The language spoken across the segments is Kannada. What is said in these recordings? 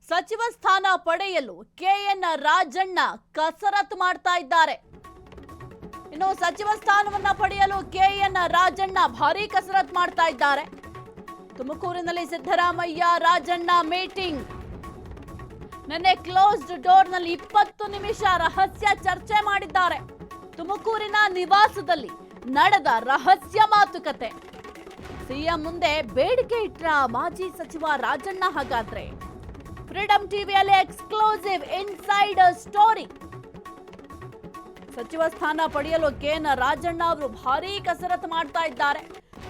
ಸಚಿವ ಸ್ಥಾನ ಪಡೆಯಲು ಕೆಎನ್ ರಾಜಣ್ಣ ಕಸರತ್ತು ಮಾಡ್ತಾ ಇದ್ದಾರೆ. ಇನ್ನು ಸಚಿವ ಸ್ಥಾನವನ್ನ ಪಡೆಯಲು ಕೆಎನ್ ರಾಜಣ್ಣ ಭಾರೀ ಕಸರತ್ತು ಮಾಡ್ತಾ ಇದ್ದಾರೆ. ತುಮಕೂರಿನಲ್ಲಿ ಸಿದ್ದರಾಮಯ್ಯ ರಾಜಣ್ಣ ಮೀಟಿಂಗ್. ನಿನ್ನೆ ಕ್ಲೋಸ್ಡ್ ಡೋರ್ ನಲ್ಲಿ 20 ನಿಮಿಷ ರಹಸ್ಯ ಚರ್ಚೆ ಮಾಡಿದ್ದಾರೆ. ತುಮಕೂರಿನ ನಿವಾಸದಲ್ಲಿ ನಡೆದ ರಹಸ್ಯ ಮಾತುಕತೆ. ಸಿಎಂ ಮುಂದೆ ಬೇಡಿಕೆ ಇಟ್ಟ ಮಾಜಿ ಸಚಿವ ರಾಜಣ್ಣ. ಹಾಗಾದ್ರೆ ಫ್ರೀಡಂ ಟಿವಿಯಲ್ಲಿ ಎಕ್ಸ್ಕ್ಲೂಸಿವ್ ಇನ್ಸೈಡರ್ ಸ್ಟೋರಿ. ಸಚಿವ ಸ್ಥಾನ ಪಡೆಯಲು ಕೆಎನ್ ರಾಜಣ್ಣ ಅವರು ಭಾರೀ ಕಸರತ್ತು ಮಾಡ್ತಾ ಇದ್ದಾರೆ.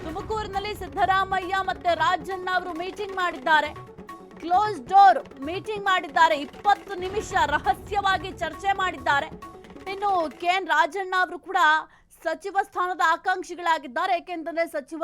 ತುಮಕೂರಿನಲ್ಲಿ ಸಿದ್ದರಾಮಯ್ಯ ಮತ್ತೆ ರಾಜಣ್ಣ ಅವರು ಮೀಟಿಂಗ್ ಮಾಡಿದ್ದಾರೆ. ಕ್ಲೋಸ್ ಡೋರ್ ಮೀಟಿಂಗ್ ಮಾಡಿದ್ದಾರೆ. 20 ನಿಮಿಷ ರಹಸ್ಯವಾಗಿ ಚರ್ಚೆ ಮಾಡಿದ್ದಾರೆ. ಇನ್ನು ಕೆಎನ್ ರಾಜಣ್ಣ ಅವರು ಕೂಡ ಸಚಿವ ಸ್ಥಾನದ ಆಕಾಂಕ್ಷಿಗಳಾಗಿದ್ದಾರೆ. ಏಕೆಂದರೆ ಸಚಿವ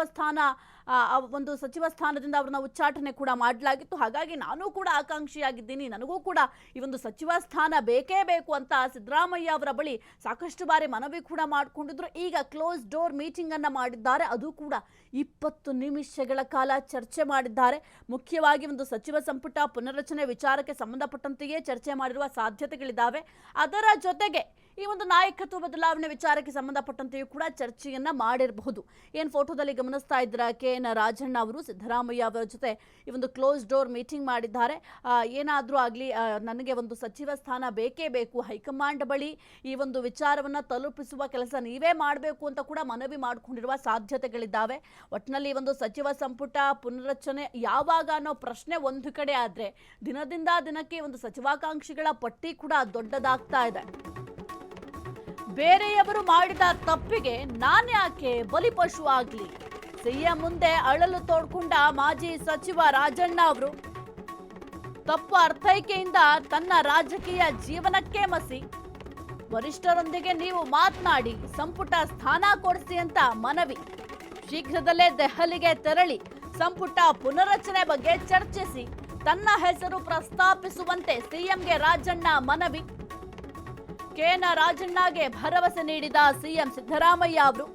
ಸ್ಥಾನದಿಂದ ಅವ್ರನ್ನ ಉಚ್ಚಾಟನೆ ಕೂಡ ಮಾಡಲಾಗಿತ್ತು. ಹಾಗಾಗಿ ನಾನು ಕೂಡ ಆಕಾಂಕ್ಷಿಯಾಗಿದ್ದೀನಿ, ನನಗೂ ಕೂಡ ಈ ಒಂದು ಸಚಿವ ಸ್ಥಾನ ಬೇಕೇ ಬೇಕು ಅಂತ ಸಿದ್ದರಾಮಯ್ಯ ಅವರ ಬಳಿ ಸಾಕಷ್ಟು ಬಾರಿ ಮನವಿ ಕೂಡ ಮಾಡಿಕೊಂಡಿದ್ರು. ಈಗ ಕ್ಲೋಸ್ ಡೋರ್ ಮೀಟಿಂಗ್ ಅನ್ನ ಮಾಡಿದ್ದಾರೆ. ಅದು ಕೂಡ 20 ನಿಮಿಷಗಳ ಕಾಲ ಚರ್ಚೆ ಮಾಡಿದ್ದಾರೆ. ಮುಖ್ಯವಾಗಿ ಒಂದು ಸಚಿವ ಸಂಪುಟ ಪುನರ್ರಚನೆ ವಿಚಾರಕ್ಕೆ ಸಂಬಂಧಪಟ್ಟಂತೆಯೇ ಚರ್ಚೆ ಮಾಡಿರುವ ಸಾಧ್ಯತೆಗಳಿದ್ದಾವೆ. ಅದರ ಜೊತೆಗೆ ಈ ಒಂದು ನಾಯಕತ್ವ ಬದಲಾವಣೆ ವಿಚಾರಕ್ಕೆ ಸಂಬಂಧಪಟ್ಟಂತೆಯೂ ಕೂಡ ಚರ್ಚೆಯನ್ನ ಮಾಡಿರಬಹುದು. ಏನ್ ಫೋಟೋದಲ್ಲಿ ಗಮನಿಸ್ತಾ ಇದ್ದೀರಾ, ಕೆಎನ್ ರಾಜಣ್ಣ ಅವರು ಸಿದ್ದರಾಮಯ್ಯ ಅವರ ಜೊತೆ ಈ ಒಂದು ಕ್ಲೋಸ್ ಡೋರ್ ಮೀಟಿಂಗ್ ಮಾಡಿದ್ದಾರೆ. ಏನಾದ್ರೂ ಆಗ್ಲಿ, ನನಗೆ ಒಂದು ಸಚಿವ ಸ್ಥಾನ ಬೇಕೇ ಬೇಕು, ಹೈಕಮಾಂಡ್ ಬಳಿ ಈ ಒಂದು ವಿಚಾರವನ್ನ ತಲುಪಿಸುವ ಕೆಲಸ ನೀವೇ ಮಾಡಬೇಕು ಅಂತ ಕೂಡ ಮನವಿ ಮಾಡಿಕೊಂಡಿರುವ ಸಾಧ್ಯತೆಗಳಿದ್ದಾವೆ. ಒಟ್ಟಿನಲ್ಲಿ ಒಂದು ಸಚಿವ ಸಂಪುಟ ಪುನರ್ರಚನೆ ಯಾವಾಗ ಅನ್ನೋ ಪ್ರಶ್ನೆ ಒಂದು ಕಡೆ ಆದ್ರೆ, ದಿನದಿಂದ ದಿನಕ್ಕೆ ಒಂದು ಸಚಿವಾಕಾಂಕ್ಷಿಗಳ ಪಟ್ಟಿ ಕೂಡ ದೊಡ್ಡದಾಗ್ತಾ ಇದೆ. ಬೇರೆಯವರು ಮಾಡಿದ ತಪ್ಪಿಗೆ ನಾನ್ಯಾಕೆ ಬಲಿಪಶು ಆಗ್ಲಿ? ಸಿಎಂ ಮುಂದೆ ಅಳಲು ತೋಡ್ಕೊಂಡ ಮಾಜಿ ಸಚಿವ ರಾಜಣ್ಣ ಅವರು ತಪ್ಪು ಅರ್ಥೈಕೆಯಿಂದ ತನ್ನ ರಾಜಕೀಯ ಜೀವನಕ್ಕೆ ಮಸಿ. ವರಿಷ್ಠರೊಂದಿಗೆ ನೀವು ಮಾತನಾಡಿ ಸಂಪುಟ ಸ್ಥಾನ ಕೊಡಿಸಿ ಅಂತ ಮನವಿ. ಶೀಘ್ರದಲ್ಲೇ ದೆಹಲಿಗೆ ತೆರಳಿ ಸಂಪುಟ ಪುನರ್ರಚನೆ ಬಗ್ಗೆ ಚರ್ಚಿಸಿ ತನ್ನ ಹೆಸರು ಪ್ರಸ್ತಾಪಿಸುವಂತೆ ಸಿಎಂಗೆ ರಾಜಣ್ಣ ಮನವಿ. ಕೆಎನ್ ರಾಜಣ್ಣಗೆ ಭರವಸೆ ನೀಡಿದ ಸಿಎಂ ಸಿದ್ದರಾಮಯ್ಯ ಅವರು.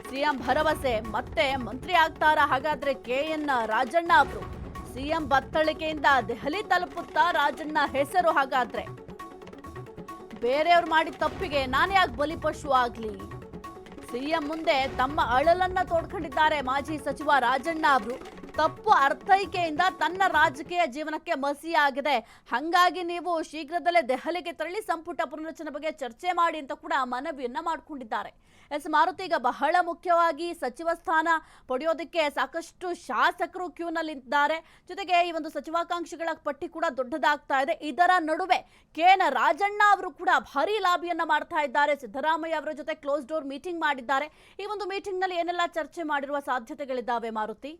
ಸಿಎಂ ಭರವಸೆ ಮತ್ತೆ ಮಂತ್ರಿ ಆಗ್ತಾರಾ? ಹಾಗಾದ್ರೆ ಕೆಎನ್ ರಾಜಣ್ಣ ಅವರು ಸಿಎಂ ಬತ್ತಳಿಕೆಯಿಂದ ದೆಹಲಿ ತಲುಪುತ್ತಾ ರಾಜಣ್ಣ ಹೆಸರು? ಹಾಗಾದ್ರೆ ಬೇರೆಯವ್ರು ಮಾಡಿದ ತಪ್ಪಿಗೆ ನಾನು ಯಾಕೆ ಬಲಿಪಶು ಆಗ್ಲಿ? ಸಿಎಂ ಮುಂದೆ ತಮ್ಮ ಅಳಲನ್ನ ತೋಡ್ಕೊಂಡಿದ್ದಾರೆ ಮಾಜಿ ಸಚಿವ ರಾಜಣ್ಣ ಅವರು. ತಪ್ಪು ಅರ್ಥೈಕೆಯಿಂದ ತನ್ನ ರಾಜಕೀಯ ಜೀವನಕ್ಕೆ ಮಸಿಯಾಗಿದೆ, ಹಾಗಾಗಿ ನೀವು ಶೀಘ್ರದಲ್ಲೇ ದೆಹಲಿಗೆ ತೆರಳಿ ಸಂಪುಟ ಪುನರ್ರಚನೆ ಬಗ್ಗೆ ಚರ್ಚೆ ಮಾಡಿ ಅಂತ ಕೂಡ ಮನವಿಯನ್ನ ಮಾಡಿಕೊಂಡಿದ್ದಾರೆ. ಮಾರುತಿ, ಈಗ ಬಹಳ ಮುಖ್ಯವಾಗಿ ಸಚಿವ ಸ್ಥಾನ ಪಡೆಯೋದಕ್ಕೆ ಸಾಕಷ್ಟು ಶಾಸಕರು ಕ್ಯೂನಲ್ಲಿದ್ದಾರೆ. ಜೊತೆಗೆ ಈ ಒಂದು ಸಚಿವಾಕಾಂಕ್ಷಿಗಳ ಪಟ್ಟಿ ಕೂಡ ದೊಡ್ಡದಾಗ್ತಾ ಇದೆ. ಇದರ ನಡುವೆ ಕೆಎನ್ ರಾಜಣ್ಣ ಅವರು ಕೂಡ ಭಾರೀ ಲಾಬಿಯನ್ನ ಮಾಡ್ತಾ ಇದ್ದಾರೆ. ಸಿದ್ದರಾಮಯ್ಯ ಅವರ ಜೊತೆ ಕ್ಲೋಸ್ ಡೋರ್ ಮೀಟಿಂಗ್ ಮಾಡಿದ್ದಾರೆ. ಈ ಒಂದು ಮೀಟಿಂಗ್ ನಲ್ಲಿ ಏನೆಲ್ಲ ಚರ್ಚೆ ಮಾಡಿರುವ ಸಾಧ್ಯತೆಗಳಿದ್ದಾವೆ ಮಾರುತಿ?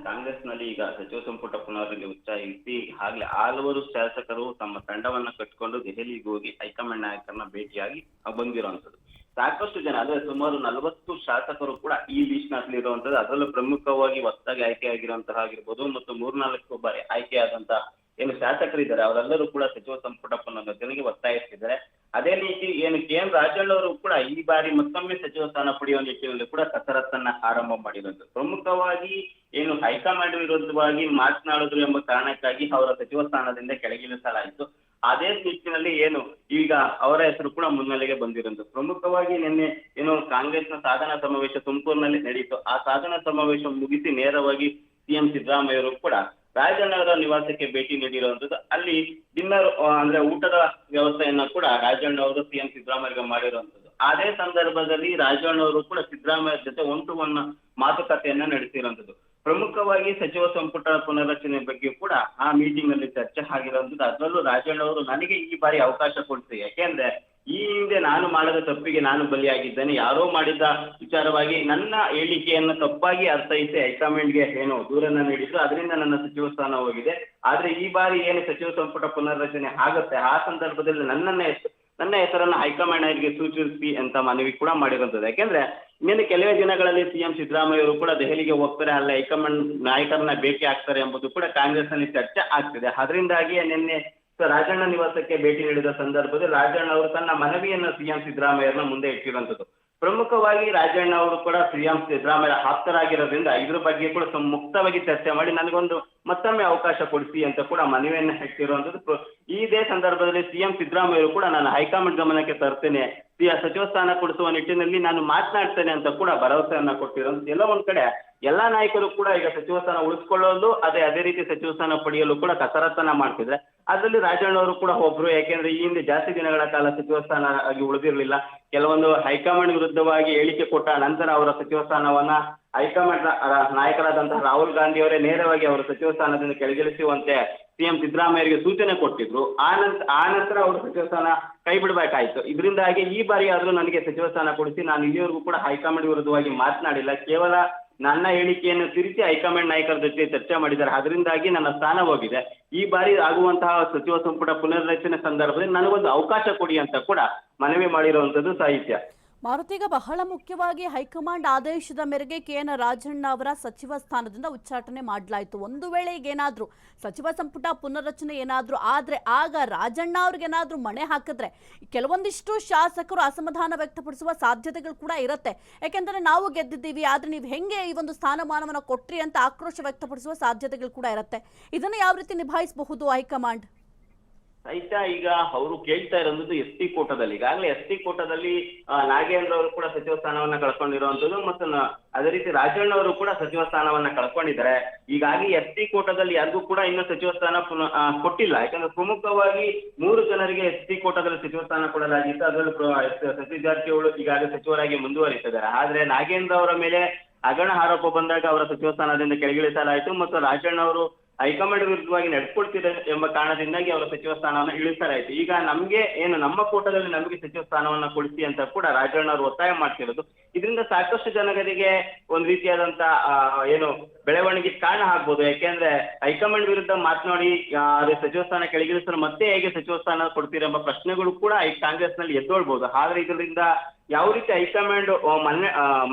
ಕಾಂಗ್ರೆಸ್ನಲ್ಲಿ ಈಗ ಸಚಿವ ಸಂಪುಟ ಪುನರ್ರಚನೆ ಉಚ್ಚಾಯಿಸಿ ಆಗ್ಲೇ ಹಲವಾರು ಶಾಸಕರು ತಮ್ಮ ತಂಡವನ್ನ ಕಟ್ಟಿಕೊಂಡು ದೆಹಲಿಗೆ ಹೋಗಿ ಹೈಕಮಾಂಡ್ ನಾಯಕರನ್ನ ಭೇಟಿಯಾಗಿ ಬಂದಿರುವಂತದ್ದು. ಸಾಕಷ್ಟು ಜನ, ಅಂದ್ರೆ ಸುಮಾರು 40 ಶಾಸಕರು ಕೂಡ ಈ ಲಿಸ್ಟ್ ನಲ್ಲಿ ಇರುವಂತದ್ದು. ಅದರಲ್ಲೂ ಪ್ರಮುಖವಾಗಿ ಹೊಸದಾಗಿ ಆಯ್ಕೆ ಆಗಿರುವಂತಹ ಆಗಿರ್ಬೋದು ಮತ್ತು 3-4 ಬಾರಿ ಆಯ್ಕೆಯಾದಂತಹ ಏನು ಶಾಸಕರಿದ್ದಾರೆ ಅವರೆಲ್ಲರೂ ಕೂಡ ಸಚಿವ ಸಂಪುಟ ಪುನರ್ರಚನೆಗೆ ಒತ್ತಾಯಿಸಿದ್ದಾರೆ. ಅದೇ ರೀತಿ ಏನು ಕೆಎನ್ ರಾಜಣ್ಣ ಅವರು ಕೂಡ ಈ ಬಾರಿ ಮತ್ತೊಮ್ಮೆ ಸಚಿವ ಸ್ಥಾನ ಪಡೆಯುವ ನಿಟ್ಟಿನಲ್ಲಿ ಕೂಡ ಕಸರತ್ತನ್ನ ಆರಂಭ ಮಾಡಿರೋದು. ಪ್ರಮುಖವಾಗಿ ಏನು ಹೈಕಮಾಂಡ್ ವಿರುದ್ಧವಾಗಿ ಮಾತನಾಡಿದ್ರು ಎಂಬ ಕಾರಣಕ್ಕಾಗಿ ಅವರ ಸಚಿವ ಸ್ಥಾನದಿಂದ ಕೆಳಗಿಳಿಸಲಾಯಿತು. ಅದೇ ನಿಟ್ಟಿನಲ್ಲಿ ಏನು ಈಗ ಅವರ ಹೆಸರು ಕೂಡ ಮುನ್ನೆಲೆಗೆ ಬಂದಿರೋದು. ಪ್ರಮುಖವಾಗಿ ನಿನ್ನೆ ಏನು ಕಾಂಗ್ರೆಸ್ನ ಸಾಧನಾ ಸಮಾವೇಶ ತುಮಕೂರಿನಲ್ಲಿ ನಡೆಯಿತು. ಆ ಸಾಧನಾ ಸಮಾವೇಶ ಮುಗಿಸಿ ನೇರವಾಗಿ ಸಿಎಂ ಸಿದ್ದರಾಮಯ್ಯ ಅವರು ಕೂಡ ರಾಜಣ್ಣ ಅವರ ನಿವಾಸಕ್ಕೆ ಭೇಟಿ ನೀಡಿರುವಂತದ್ದು. ಅಲ್ಲಿ ಡಿನ್ನರ್ ಅಂದ್ರೆ ಊಟದ ವ್ಯವಸ್ಥೆಯನ್ನ ಕೂಡ ರಾಜಣ್ಣ ಅವರು ಸಿಎಂ ಸಿದ್ದರಾಮಯ್ಯ ಮಾಡಿರುವಂತದ್ದು. ಅದೇ ಸಂದರ್ಭದಲ್ಲಿ ರಾಜಣ್ಣ ಅವರು ಕೂಡ ಸಿದ್ದರಾಮಯ್ಯ ಜೊತೆ ಒನ್ ಮಾತುಕತೆಯನ್ನ ನಡೆಸಿರುವಂತದ್ದು. ಪ್ರಮುಖವಾಗಿ ಸಚಿವ ಸಂಪುಟ ಪುನರ್ರಚನೆ ಬಗ್ಗೆ ಕೂಡ ಆ ಮೀಟಿಂಗ್ ನಲ್ಲಿ ಚರ್ಚೆ ಆಗಿರುವಂತದ್ದು. ಅದರಲ್ಲೂ ರಾಜಣ್ಣ ಅವರು ನನಗೆ ಈ ಬಾರಿ ಅವಕಾಶ ಕೊಡ್ತೀವಿ, ಯಾಕೆಂದ್ರೆ ಈ ಹಿಂದೆ ನಾನು ಮಾಡಿದ ತಪ್ಪಿಗೆ ನಾನು ಬಲಿಯಾಗಿದ್ದೇನೆ, ಯಾರೋ ಮಾಡಿದ ವಿಚಾರವಾಗಿ ನನ್ನ ಹೇಳಿಕೆಯನ್ನು ತಪ್ಪಾಗಿ ಅರ್ಥೈಸಿ ಹೈಕಮಾಂಡ್ಗೆ ಏನು ದೂರನ್ನ ನೀಡಿದ್ರು, ಅದರಿಂದ ನನ್ನ ಸಚಿವ ಸ್ಥಾನ ಹೋಗಿದೆ. ಆದ್ರೆ ಈ ಬಾರಿ ಏನು ಸಚಿವ ಸಂಪುಟ ಪುನರ್ರಚನೆ ಆಗುತ್ತೆ ಆ ಸಂದರ್ಭದಲ್ಲಿ ನನ್ನ ಹೆಸರನ್ನ ಹೈಕಮಾಂಡ್ ನಾಯಕರಿಗೆ ಸೂಚಿಸಿ ಅಂತ ಮನವಿ ಕೂಡ ಮಾಡಿರುವಂತದ್ದು. ಯಾಕೆಂದ್ರೆ ಇನ್ನೇನು ಕೆಲವೇ ದಿನಗಳಲ್ಲಿ ಸಿಎಂ ಸಿದ್ದರಾಮಯ್ಯ ಅವರು ಕೂಡ ದೆಹಲಿಗೆ ಹೋಗ್ತಾರೆ, ಅಲ್ಲಿ ಹೈಕಮಾಂಡ್ ನಾಯಕರನ್ನ ಭೇಟಿ ಆಗ್ತಾರೆ ಎಂಬುದು ಕೂಡ ಕಾಂಗ್ರೆಸ್ ನಲ್ಲಿ ಚರ್ಚೆ ಆಗ್ತಿದೆ. ಅದರಿಂದಾಗಿ ನಿನ್ನೆ ರಾಜಣ್ಣ ನಿವಾಸಕ್ಕೆ ಭೇಟಿ ನೀಡಿದ ಸಂದರ್ಭದಲ್ಲಿ ರಾಜಣ್ಣ ಅವರು ತನ್ನ ಮನವಿಯನ್ನು ಸಿಎಂ ಸಿದ್ದರಾಮಯ್ಯರನ್ನ ಮುಂದೆ ಇಟ್ಟಿರುವಂತದ್ದು. ಪ್ರಮುಖವಾಗಿ ರಾಜಣ್ಣ ಅವರು ಕೂಡ ಸಿಎಂ ಸಿದ್ದರಾಮಯ್ಯ ಆಪ್ತರಾಗಿರೋದ್ರಿಂದ ಇದ್ರ ಬಗ್ಗೆ ಕೂಡ ಮುಕ್ತವಾಗಿ ಚರ್ಚೆ ಮಾಡಿ ನನಗೊಂದು ಮತ್ತೊಮ್ಮೆ ಅವಕಾಶ ಕೊಡಿಸಿ ಅಂತ ಕೂಡ ಮನವಿಯನ್ನ ಹಾಕ್ತಿರುವಂತದ್ದು. ಇದೇ ಸಂದರ್ಭದಲ್ಲಿ ಸಿಎಂ ಸಿದ್ದರಾಮಯ್ಯ ಕೂಡ ನಾನು ಹೈಕಮಾಂಡ್ ಗಮನಕ್ಕೆ ತರ್ತೇನೆ, ಸಚಿವ ಸ್ಥಾನ ಕೊಡಿಸುವ ನಿಟ್ಟಿನಲ್ಲಿ ನಾನು ಮಾತನಾಡ್ತೇನೆ ಅಂತ ಕೂಡ ಭರವಸೆಯನ್ನ ಕೊಟ್ಟಿರೋದು. ಎಲ್ಲ ಒಂದ್ ಕಡೆ ಎಲ್ಲಾ ನಾಯಕರು ಕೂಡ ಈಗ ಸಚಿವ ಸ್ಥಾನ ಉಳಿಸ್ಕೊಳ್ಳೋದು ಅದೇ ರೀತಿ ಸಚಿವ ಸ್ಥಾನ ಪಡೆಯಲು ಕೂಡ ಕಸರತ್ತನ್ನ ಮಾಡ್ತಿದ್ರೆ, ಅದರಲ್ಲಿ ರಾಜಣ್ಣವರು ಕೂಡ ಒಬ್ರು. ಯಾಕೆಂದ್ರೆ ಈ ಹಿಂದೆ ಜಾಸ್ತಿ ದಿನಗಳ ಕಾಲ ಸಚಿವ ಸ್ಥಾನ ಆಗಿ ಉಳಿದಿರ್ಲಿಲ್ಲ. ಕೆಲವೊಂದು ಹೈಕಮಾಂಡ್ ವಿರುದ್ಧವಾಗಿ ಹೇಳಿಕೆ ಕೊಟ್ಟ ನಂತರ ಅವರ ಸಚಿವ ಸ್ಥಾನವನ್ನ ಹೈಕಮಾಂಡ್ ನಾಯಕರಾದಂತಹ ರಾಹುಲ್ ಗಾಂಧಿ ಅವರೇ ನೇರವಾಗಿ ಅವರ ಸಚಿವ ಸ್ಥಾನದಿಂದ ಕೆಳಗಿಳಿಸುವಂತೆ ಸಿಎಂ ಸಿದ್ದರಾಮಯ್ಯರಿಗೆ ಸೂಚನೆ ಕೊಟ್ಟಿದ್ರು. ಆ ನಂತರ ಅವರು ಸಚಿವ ಸ್ಥಾನ ಕೈ ಬಿಡಬೇಕಾಯ್ತು. ಇದರಿಂದಾಗಿ ಈ ಬಾರಿ ಆದ್ರೂ ನನಗೆ ಸಚಿವ ಸ್ಥಾನ ಕೊಡಿಸಿ, ನಾನು ಇಲ್ಲಿವರೆಗೂ ಕೂಡ ಹೈಕಮಾಂಡ್ ವಿರುದ್ಧವಾಗಿ ಮಾತನಾಡಿಲ್ಲ, ಕೇವಲ ನನ್ನ ಹೇಳಿಕೆಯನ್ನು ತಿರುಚಿ ಹೈಕಮಾಂಡ್ ನಾಯಕರ ಜೊತೆ ಚರ್ಚೆ ಮಾಡಿದ್ದಾರೆ, ಅದರಿಂದಾಗಿ ನನ್ನ ಸ್ಥಾನ ಹೋಗಿದೆ. ಈ ಬಾರಿ ಆಗುವಂತಹ ಸಚಿವ ಸಂಪುಟ ಪುನರ್ರಚನೆ ಸಂದರ್ಭದಲ್ಲಿ ನನಗೊಂದು ಅವಕಾಶ ಕೊಡಿ ಅಂತ ಕೂಡ ಮನವಿ ಮಾಡಿರುವಂತದ್ದು ಸಾಹಿತ್ಯ. ಮಾರುತಿ, ಈಗ ಬಹಳ ಮುಖ್ಯವಾಗಿ ಹೈಕಮಾಂಡ್ ಆದೇಶದ ಮೇರೆಗೆ KN ರಾಜಣ್ಣ ಅವರ ಸಚಿವ ಸ್ಥಾನದಿಂದ ಉಚ್ಚಾಟನೆ ಮಾಡಲಾಯಿತು. ಒಂದು ವೇಳೆ ಈಗ ಏನಾದರೂ ಸಚಿವ ಸಂಪುಟ ಪುನರ್ರಚನೆ ಏನಾದರೂ ಆದರೆ ಆಗ ರಾಜಣ್ಣ ಅವ್ರಿಗೇನಾದರೂ ಮಣೆ ಹಾಕಿದ್ರೆ ಕೆಲವೊಂದಿಷ್ಟು ಶಾಸಕರು ಅಸಮಾಧಾನ ವ್ಯಕ್ತಪಡಿಸುವ ಸಾಧ್ಯತೆಗಳು ಕೂಡ ಇರುತ್ತೆ. ಯಾಕೆಂದರೆ ನಾವು ಗೆದ್ದಿದ್ದೀವಿ, ಆದರೆ ನೀವು ಹೆಂಗೆ ಈ ಒಂದು ಸ್ಥಾನಮಾನವನ್ನು ಕೊಟ್ರಿ ಅಂತ ಆಕ್ರೋಶ ವ್ಯಕ್ತಪಡಿಸುವ ಸಾಧ್ಯತೆಗಳು ಕೂಡ ಇರುತ್ತೆ. ಇದನ್ನು ಯಾವ ರೀತಿ ನಿಭಾಯಿಸಬಹುದು ಹೈಕಮಾಂಡ್? ಸಾಹಿತ್ಯ, ಈಗ ಅವರು ಕೇಳ್ತಾ ಇರೋದು ST ಕೋಟಾದಲ್ಲಿ. ಈಗಾಗಲೇ ST ಕೋಟಾದಲ್ಲಿ ನಾಗೇಂದ್ರ ಅವರು ಕೂಡ ಸಚಿವ ಸ್ಥಾನವನ್ನ ಕಳ್ಕೊಂಡಿರುವಂತದ್ದು, ಮತ್ತು ಅದೇ ರೀತಿ ರಾಜಣ್ಣ ಅವರು ಕೂಡ ಸಚಿವ ಸ್ಥಾನವನ್ನ ಕಳ್ಕೊಂಡಿದ್ದಾರೆ. ಹೀಗಾಗಿ ST ಕೋಟಾದಲ್ಲಿ ಯಾರಿಗೂ ಕೂಡ ಇನ್ನೂ ಸಚಿವ ಸ್ಥಾನ ಕೊಟ್ಟಿಲ್ಲ. ಯಾಕಂದ್ರೆ ಪ್ರಮುಖವಾಗಿ 3 ಜನರಿಗೆ ST ಕೋಟಾದಲ್ಲಿ ಸಚಿವ ಸ್ಥಾನ ಕೊಡಲಾಗಿತ್ತು. ಅದರಲ್ಲೂ ಸತೀಶ್ ಜಾರಕಿಹೊಳಿ ಈಗಾಗಲೇ ಸಚಿವರಾಗಿ ಮುಂದುವರಿಸಿದ್ದಾರೆ. ಆದ್ರೆ ನಾಗೇಂದ್ರ ಅವರ ಮೇಲೆ ಹಗರಣ ಆರೋಪ ಬಂದಾಗ ಅವರ ಸಚಿವ ಸ್ಥಾನದಿಂದ ಕೆಳಗಿಳಿಸಲಾಯಿತು, ಮತ್ತು ರಾಜಣ್ಣ ಅವರು ಹೈಕಮಾಂಡ್ ವಿರುದ್ಧವಾಗಿ ನಡ್ಕೊಳ್ತಿದೆ ಎಂಬ ಕಾರಣದಿಂದಾಗಿ ಅವರ ಸಚಿವ ಸ್ಥಾನವನ್ನು ಇಳಿಸಲಾಯಿತು. ಈಗ ನಮ್ಗೆ ನಮ್ಮ ಕೋಟಾದಲ್ಲಿ ನಮಗೆ ಸಚಿವ ಸ್ಥಾನವನ್ನ ಕೊಡಿಸಿ ಅಂತ ಕೂಡ ರಾಜಣ್ಣ ಅವರು ಒತ್ತಾಯ ಮಾಡ್ತಿರೋದು. ಇದರಿಂದ ಸಾಕಷ್ಟು ಜನರಿಗೆ ಒಂದ್ ರೀತಿಯಾದಂತ ಬೆಳವಣಿಗೆ ಕಾರಣ ಆಗ್ಬೋದು. ಯಾಕೆಂದ್ರೆ ಹೈಕಮಾಂಡ್ ವಿರುದ್ಧ ಮಾತನಾಡಿ ಸಚಿವ ಸ್ಥಾನ ಕೆಳಗಿಳಿಸಲು ಮತ್ತೆ ಹೇಗೆ ಸಚಿವ ಸ್ಥಾನ ಕೊಡ್ತೀರೆಂಬ ಪ್ರಶ್ನೆಗಳು ಕೂಡ ಈ ಕಾಂಗ್ರೆಸ್ ನಲ್ಲಿ ಎದ್ದೊಳ್ಬಹುದು. ಆದ್ರೆ ಇದರಿಂದ ಯಾವ ರೀತಿ ಹೈಕಮಾಂಡ್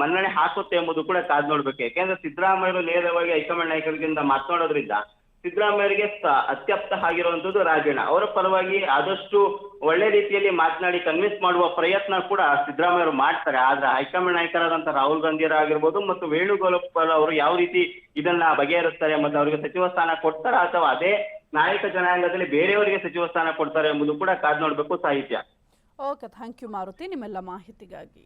ಮನ್ನಣೆ ಹಾಕುತ್ತೆ ಎಂಬುದು ಕೂಡ ಕಾದ್ ನೋಡ್ಬೇಕು. ಯಾಕೆಂದ್ರೆ ಸಿದ್ದರಾಮಯ್ಯರು ನೇರವಾಗಿ ಹೈಕಮಾಂಡ್ ನಾಯಕರಿಂದ ಮಾತನಾಡೋದ್ರಿಂದ ಸಿದ್ದರಾಮಯ್ಯರಿಗೆ ಅತ್ಯಪ್ತ ಆಗಿರುವಂತದ್ದು ರಾಜಣ್ಣ. ಅವರ ಪರವಾಗಿ ಆದಷ್ಟು ಒಳ್ಳೆ ರೀತಿಯಲ್ಲಿ ಮಾತನಾಡಿ ಕನ್ವಿನ್ಸ್ ಮಾಡುವ ಪ್ರಯತ್ನ ಕೂಡ ಸಿದ್ದರಾಮಯ್ಯರು ಮಾಡ್ತಾರೆ. ಆದ್ರೆ ಹೈಕಮಾಂಡ್ ನಾಯಕರಾದಂತಹ ರಾಹುಲ್ ಗಾಂಧಿ ಆಗಿರ್ಬೋದು ಮತ್ತು ವೇಣುಗೋಪಾಲ್ ಅವರು ಯಾವ ರೀತಿ ಇದನ್ನ ಬಗೆಹರಿಸ್ತಾರೆ ಮತ್ತು ಅವರಿಗೆ ಸಚಿವ ಸ್ಥಾನ ಕೊಡ್ತಾರ, ಅಥವಾ ಅದೇ ನಾಯಕ ಜನಾಂಗದಲ್ಲಿ ಬೇರೆಯವರಿಗೆ ಸಚಿವ ಸ್ಥಾನ ಕೊಡ್ತಾರೆ ಎಂಬುದು ಕೂಡ ಕಾದ್ ನೋಡ್ಬೇಕು ಸಾಹಿತ್ಯ. ಓಕೆ, ಥ್ಯಾಂಕ್ ಯು ಮಾರುತಿ ನಿಮ್ಮೆಲ್ಲ ಮಾಹಿತಿಗಾಗಿ.